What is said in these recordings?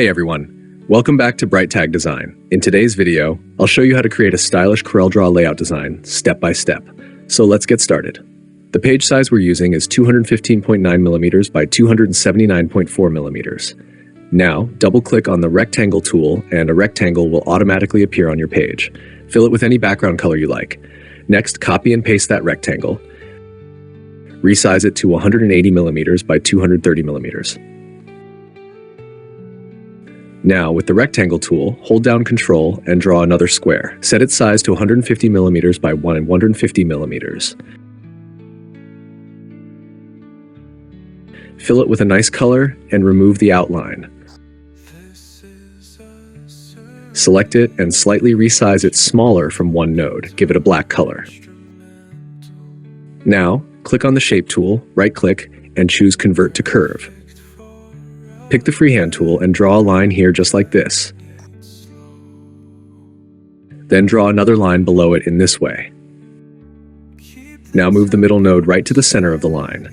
Hey everyone, welcome back to Bright Tag Design. In today's video, I'll show you how to create a stylish CorelDraw layout design step by step. So let's get started. The page size we're using is 215.9mm by 279.4mm. Now, double-click on the rectangle tool and a rectangle will automatically appear on your page. Fill it with any background color you like. Next, copy and paste that rectangle. Resize it to 180mm by 230mm. Now, with the rectangle tool, hold down Control and draw another square. Set its size to 150mm by 150mm. Fill it with a nice color and remove the outline. Select it and slightly resize it smaller from one node. Give it a black color. Now, click on the Shape tool, right-click, and choose Convert to Curve. Pick the freehand tool and draw a line here just like this. Then draw another line below it in this way. Now move the middle node right to the center of the line.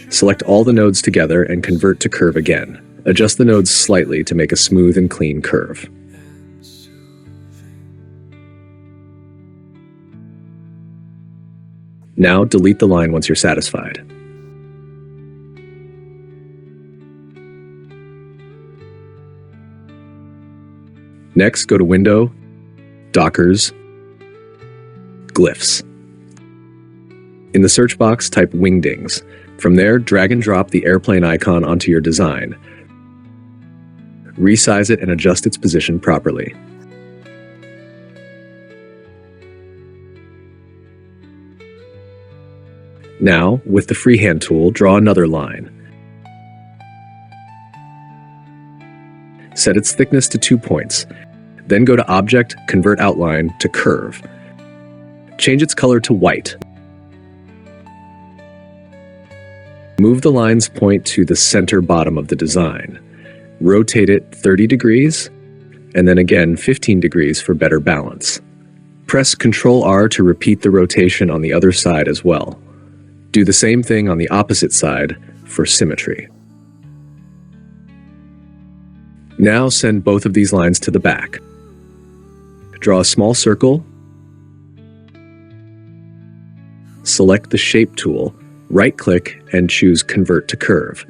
Select all the nodes together and convert to curve again. Adjust the nodes slightly to make a smooth and clean curve. Now delete the line once you're satisfied. Next, go to Window, Dockers, Glyphs. In the search box, type Wingdings. From there, drag and drop the airplane icon onto your design. Resize it and adjust its position properly. Now, with the freehand tool, draw another line. Set its thickness to 2 points. Then go to Object, Convert Outline to Curve. Change its color to white. Move the line's point to the center bottom of the design. Rotate it 30 degrees, and then again 15 degrees for better balance. Press Ctrl-R to repeat the rotation on the other side as well. Do the same thing on the opposite side for symmetry. Now send both of these lines to the back. Draw a small circle. Select the Shape tool, right-click, and choose Convert to Curve.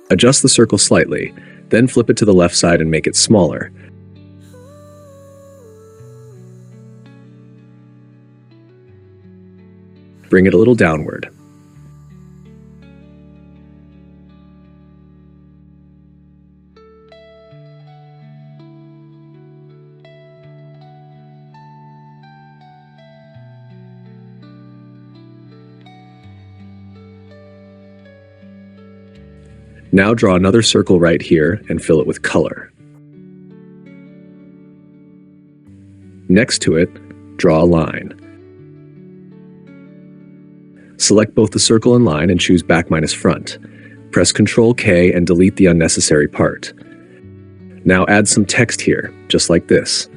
Adjust the circle slightly, then flip it to the left side and make it smaller. Bring it a little downward. Now draw another circle right here and fill it with color. Next to it, draw a line. Select both the circle and line and choose back minus front. Press Ctrl-K and delete the unnecessary part. Now add some text here, just like this.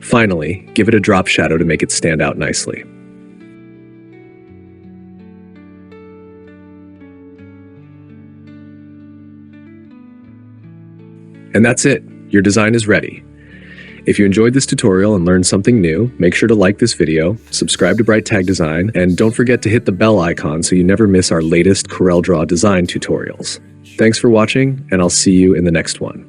Finally, give it a drop shadow to make it stand out nicely. And that's it. Your design is ready. If you enjoyed this tutorial and learned something new, make sure to like this video, subscribe to Bright Tag Design, and don't forget to hit the bell icon so you never miss our latest CorelDraw design tutorials. Thanks for watching, and I'll see you in the next one.